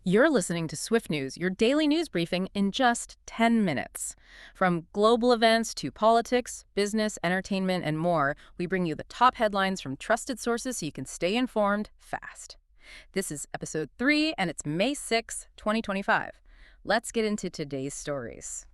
You're listening to Swift News, your daily news briefing in just 10 minutes. From global events to politics, business, entertainment, and more, we bring you the top headlines from trusted sources so you can stay informed fast. This is episode 3, and it's May 6, 2025. Let's get into today's stories.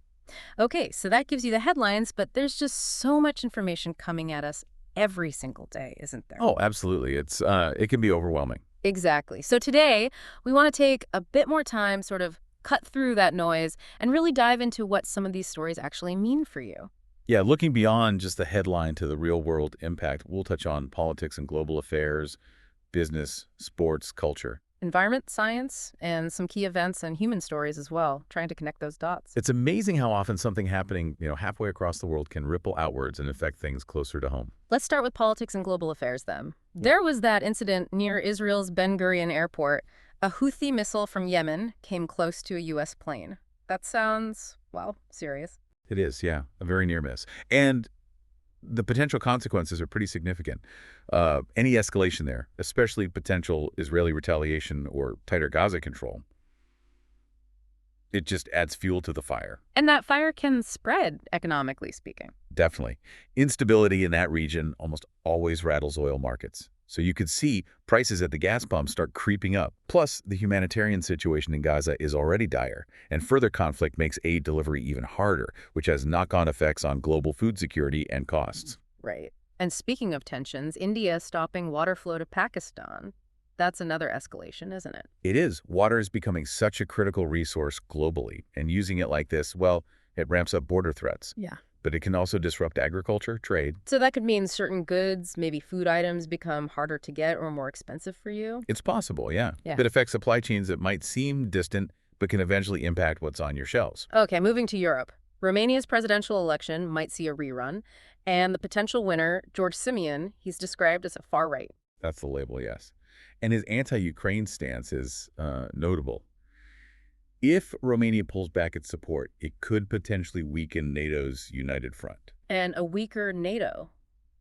Okay, so that gives you the headlines, but there's just so much information coming at us every single day, isn't there? Oh, absolutely. It can be overwhelming. Exactly. So today, we want to take a bit more time, sort of cut through that noise, and really dive into what some of these stories actually mean for you. Yeah, looking beyond just the headline to the real-world impact, we'll touch on politics and global affairs, business, sports, culture. Environment, science, and some key events and human stories as well, trying to connect those dots. It's amazing how often something happening, halfway across the world can ripple outwards and affect things closer to home. Let's start with politics and global affairs then. There was that incident near Israel's Ben Gurion airport. A Houthi missile from Yemen came close to a U.S. plane. That sounds, well, serious. It is, yeah, a very near miss. And the potential consequences are pretty significant. Any escalation there, especially potential Israeli retaliation or tighter Gaza control, it just adds fuel to the fire. And that fire can spread, economically speaking. Definitely. Instability in that region almost always rattles oil markets. So you could see prices at the gas pump start creeping up. Plus, the humanitarian situation in Gaza is already dire, and further conflict makes aid delivery even harder, which has knock-on effects on global food security and costs. Right. And speaking of tensions, India stopping water flow to Pakistan. That's another escalation, isn't it? It is. Water is becoming such a critical resource globally, and using it like this, well, it ramps up border threats. Yeah. But it can also disrupt agriculture, trade. So that could mean certain goods, maybe food items, become harder to get or more expensive for you? It's possible, yeah. Yeah. It affects supply chains that might seem distant, but can eventually impact what's on your shelves. Okay, moving to Europe. Romania's presidential election might see a rerun, and the potential winner, George Simeon, he's described as a far-right. That's the label, yes. And his anti-Ukraine stance is notable. If Romania pulls back its support, it could potentially weaken NATO's united front. And a weaker NATO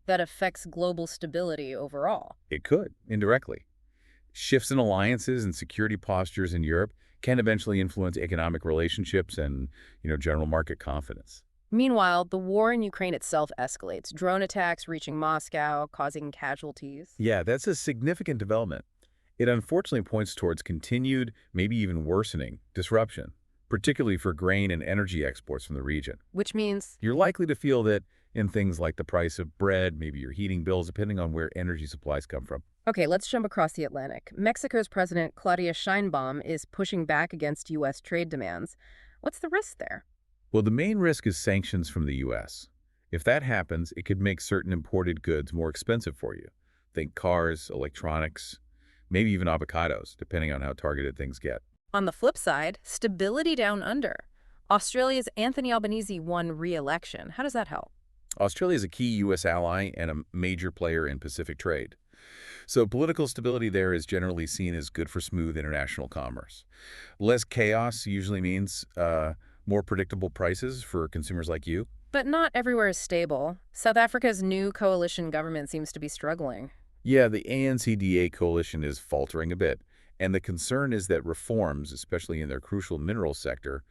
that affects global stability overall. It could, indirectly. Shifts in alliances and security postures in Europe can eventually influence economic relationships and, general market confidence. Meanwhile, the war in Ukraine itself escalates, drone attacks reaching Moscow, causing casualties. Yeah, that's a significant development. It unfortunately points towards continued, maybe even worsening, disruption, particularly for grain and energy exports from the region. Which means, You're likely to feel that in things like the price of bread, maybe your heating bills, depending on where energy supplies come from. okay, let's jump across the Atlantic. Mexico's President Claudia Sheinbaum is pushing back against U.S. trade demands. What's the risk there? Well, the main risk is sanctions from the U.S. If that happens, it could make certain imported goods more expensive for you. Think cars, electronics, maybe even avocados, depending on how targeted things get. On the flip side, stability down under. Australia's Anthony Albanese won re-election. How does that help? Australia is a key U.S. ally and a major player in Pacific trade. So political stability there is generally seen as good for smooth international commerce. Less chaos usually means more predictable prices for consumers like you. But not everywhere is stable. South Africa's new coalition government seems to be struggling. Yeah, the ANCDA coalition is faltering a bit, and the concern is that reforms, especially in their crucial mineral sector,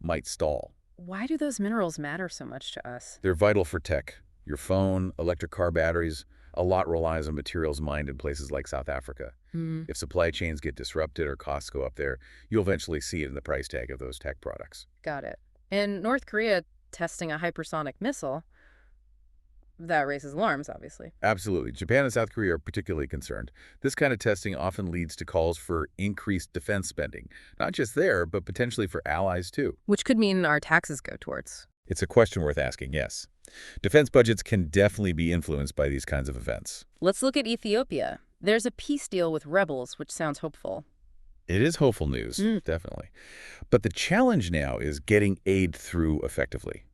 might stall. Why do those minerals matter so much to us? They're vital for tech. Your phone, electric car batteries, a lot relies on materials mined in places like South Africa. If supply chains get disrupted or costs go up there, you'll eventually see it in the price tag of those tech products. Got it. And North Korea testing a hypersonic missile, that raises alarms, obviously. Absolutely. Japan and South Korea are particularly concerned. This kind of testing often leads to calls for increased defense spending, not just there, but potentially for allies too. Which could mean our taxes go towards. It's a question worth asking, yes. Defense budgets can definitely be influenced by these kinds of events. Let's look at Ethiopia. There's a peace deal with rebels, which sounds hopeful. It is hopeful news, definitely. But the challenge now is getting aid through effectively.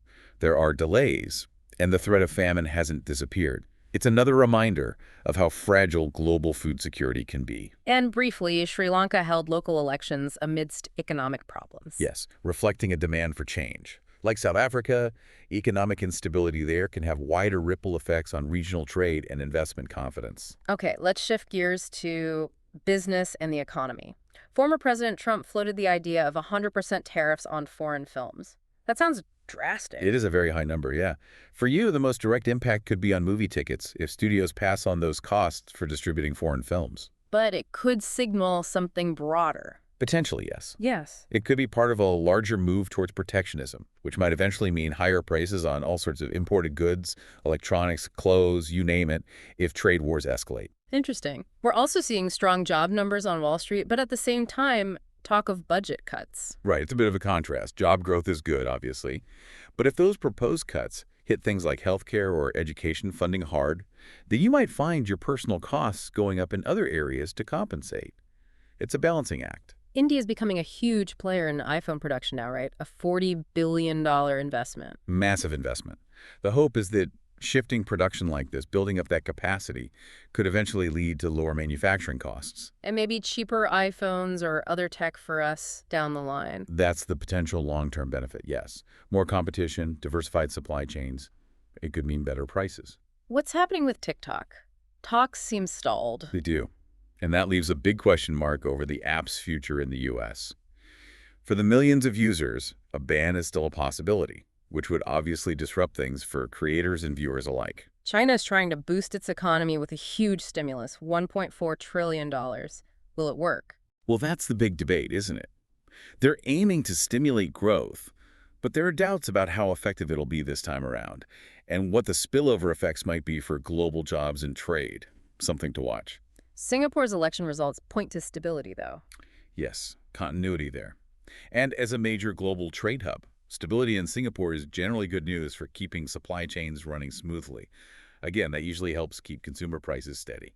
There are delays, and the threat of famine hasn't disappeared. It's another reminder of how fragile global food security can be. And briefly, Sri Lanka held local elections amidst economic problems. Yes, reflecting a demand for change. Like South Africa, economic instability there can have wider ripple effects on regional trade and investment confidence. Okay, let's shift gears to business and the economy. Former President Trump floated the idea of 100% tariffs on foreign films. That sounds drastic. It is a very high number, yeah. For you, the most direct impact could be on movie tickets if studios pass on those costs for distributing foreign films. But it could signal something broader. Potentially, yes. Yes. It could be part of a larger move towards protectionism, which might eventually mean higher prices on all sorts of imported goods, electronics, clothes, you name it, if trade wars escalate. Interesting. We're also seeing strong job numbers on Wall Street, but at the same time, talk of budget cuts. Right, it's a bit of a contrast. Job growth is good, obviously. But if those proposed cuts hit things like healthcare or education funding hard, then you might find your personal costs going up in other areas to compensate. It's a balancing act. India is becoming a huge player in iPhone production now, right? A $40 billion investment. Massive investment. The hope is that shifting production like this, building up that capacity, could eventually lead to lower manufacturing costs. And maybe cheaper iPhones or other tech for us down the line. That's the potential long-term benefit, yes. More competition, diversified supply chains. It could mean better prices. What's happening with TikTok? Talks seem stalled. They do. And that leaves a big question mark over the app's future in the U.S. For the millions of users, a ban is still a possibility, which would obviously disrupt things for creators and viewers alike. China is trying to boost its economy with a huge stimulus, $1.4 trillion. Will it work? Well, that's the big debate, isn't it? They're aiming to stimulate growth, but there are doubts about how effective it'll be this time around, and what the spillover effects might be for global jobs and trade. Something to watch. Singapore's election results point to stability, though. Yes, continuity there. And as a major global trade hub, stability in Singapore is generally good news for keeping supply chains running smoothly. Again, that usually helps keep consumer prices steady.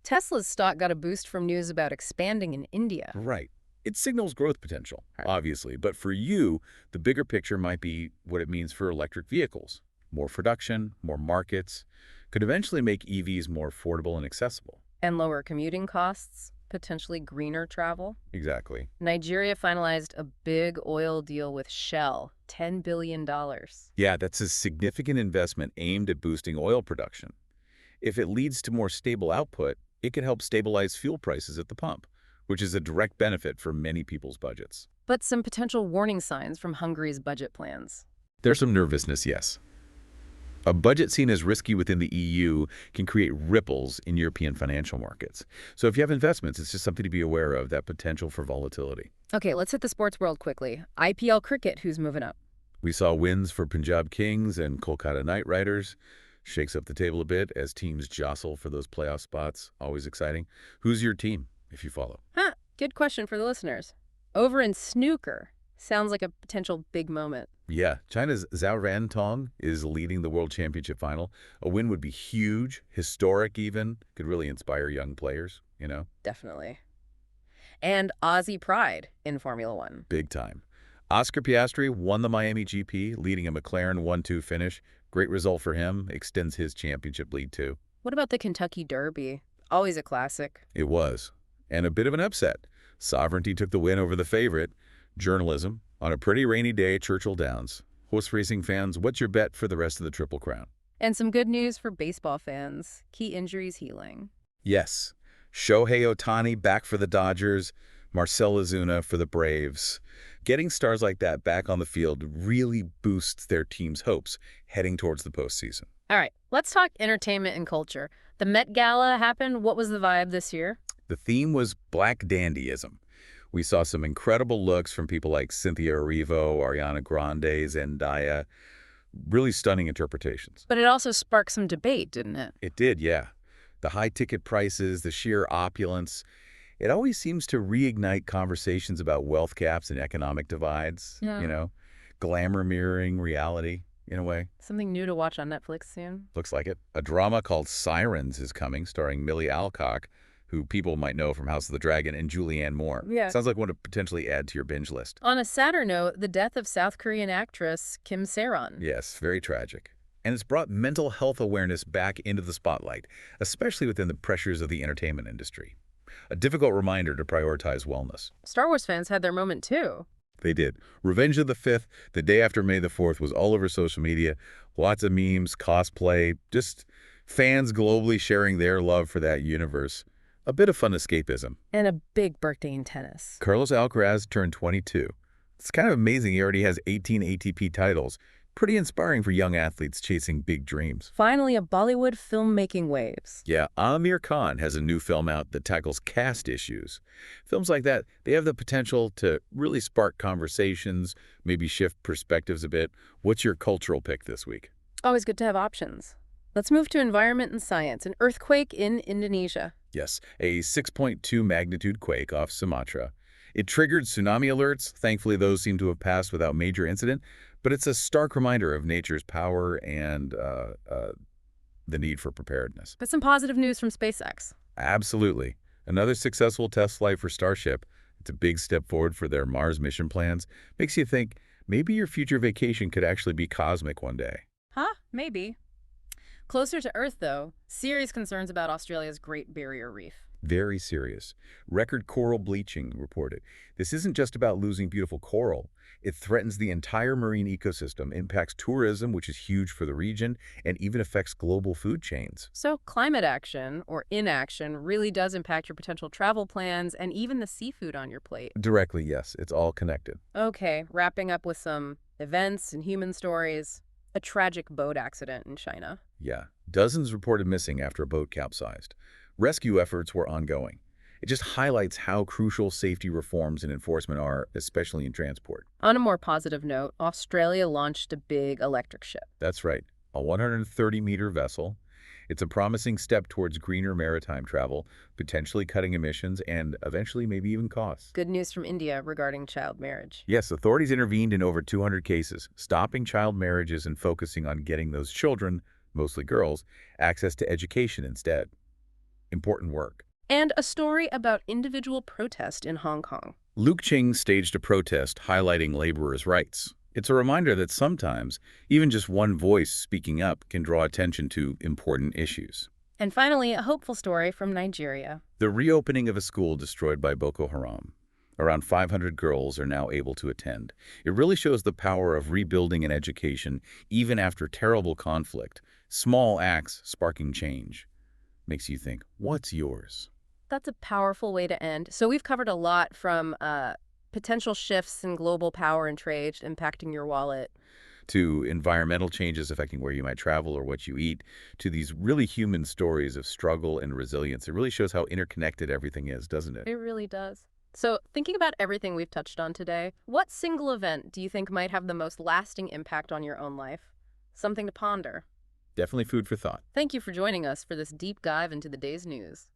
Tesla's stock got a boost from news about expanding in India. Right. It signals growth potential, Right. obviously. But for you, the bigger picture might be what it means for electric vehicles. More production, more markets, could eventually make EVs more affordable and accessible. And lower commuting costs, potentially greener travel. Exactly. Nigeria finalized a big oil deal with Shell, $10 billion. Yeah, that's a significant investment aimed at boosting oil production. If it leads to more stable output, it could help stabilize fuel prices at the pump, which is a direct benefit for many people's budgets. But some potential warning signs from Hungary's budget plans. There's some nervousness, yes. A budget seen as risky within the EU can create ripples in European financial markets. So if you have investments, it's just something to be aware of, that potential for volatility. Okay, let's hit the sports world quickly. IPL cricket, who's moving up? We saw wins for Punjab Kings and Kolkata Knight Riders. Shakes up the table a bit as teams jostle for those playoff spots. Always exciting. Who's your team, if you follow? Good question for the listeners. Over in snooker, sounds like a potential big moment. Yeah, China's Zhao Rantong is leading the World Championship final. A win would be huge, historic even, could really inspire young players, you know? Definitely. And Aussie pride in Formula One. Big time. Oscar Piastri won the Miami GP, leading a McLaren 1-2 finish. Great result for him, extends his championship lead too. What about the Kentucky Derby? Always a classic. It was. And a bit of an upset. Sovereignty took the win over the favorite. Journalism, on a pretty rainy day at Churchill Downs. Horse racing fans, what's your bet for the rest of the Triple Crown? And some good news for baseball fans. Key injuries healing. Yes. Shohei Ohtani back for the Dodgers. Marcell Ozuna for the Braves. Getting stars like that back on the field really boosts their team's hopes heading towards the postseason. All right, let's talk entertainment and culture. The Met Gala happened. What was the vibe this year? The theme was Black Dandyism. We saw some incredible looks from people like Cynthia Erivo, Ariana Grande, Zendaya. Really stunning interpretations. But it also sparked some debate, didn't it? It did, yeah. The high ticket prices, the sheer opulence. It always seems to reignite conversations about wealth gaps and economic divides, Yeah. you know, glamour mirroring reality in a way. Something new to watch on Netflix soon. Looks like it. A drama called Sirens is coming, starring Millie Alcock, who people might know from House of the Dragon, and Julianne Moore. Yeah. Sounds like one to potentially add to your binge list. On a sadder note, the death of South Korean actress Kim Se-ron. Yes, very tragic. And it's brought mental health awareness back into the spotlight, especially within the pressures of the entertainment industry. A difficult reminder to prioritize wellness. Star Wars fans had their moment too. They did. Revenge of the Fifth, the day after May the 4th, was all over social media. Lots of memes, cosplay, just fans globally sharing their love for that universe. A bit of fun escapism. And a big birthday in tennis. Carlos Alcaraz turned 22. It's kind of amazing he already has 18 ATP titles. Pretty inspiring for young athletes chasing big dreams. Finally, a Bollywood filmmaking waves. Yeah, Amir Khan has a new film out that tackles caste issues. Films like that, they have the potential to really spark conversations, maybe shift perspectives a bit. What's your cultural pick this week? Always good to have options. Let's move to environment and science. An earthquake in Indonesia. Yes, a 6.2 magnitude quake off Sumatra. It triggered tsunami alerts. Thankfully, those seem to have passed without major incident, but it's a stark reminder of nature's power and the need for preparedness. But some positive news from SpaceX. Absolutely. Another successful test flight for Starship. It's a big step forward for their Mars mission plans. Makes you think maybe your future vacation could actually be cosmic one day. Huh? Maybe. Closer to Earth, though, serious concerns about Australia's Great Barrier Reef. Very serious. Record coral bleaching reported. This isn't just about losing beautiful coral. It threatens the entire marine ecosystem, impacts tourism, which is huge for the region, and even affects global food chains. So climate action, or inaction, really does impact your potential travel plans and even the seafood on your plate. Directly, yes. It's all connected. Okay, wrapping up with some events and human stories. A tragic boat accident in China. Yeah. Dozens reported missing after a boat capsized. Rescue efforts were ongoing. It just highlights how crucial safety reforms and enforcement are, especially in transport. On a more positive note, Australia launched a big electric ship. That's right, a 130-meter vessel. It's a promising step towards greener maritime travel, potentially cutting emissions and eventually maybe even costs. Good news from India regarding child marriage. Yes, authorities intervened in over 200 cases, stopping child marriages and focusing on getting those children, mostly girls, access to education instead. Important work. And a story about individual protest in Hong Kong. Luke Ching staged a protest highlighting laborers' rights. It's a reminder that sometimes, even just one voice speaking up can draw attention to important issues. And finally, a hopeful story from Nigeria. The reopening of a school destroyed by Boko Haram. Around 500 girls are now able to attend. It really shows the power of rebuilding an education, even after terrible conflict. Small acts sparking change. Makes you think, what's yours? That's a powerful way to end. So we've covered a lot from potential shifts in global power and trade impacting your wallet, to environmental changes affecting where you might travel or what you eat, to these really human stories of struggle and resilience. It really shows how interconnected everything is, doesn't it? It really does. So thinking about everything we've touched on today, what single event do you think might have the most lasting impact on your own life? Something to ponder. Definitely food for thought. Thank you for joining us for this deep dive into the day's news.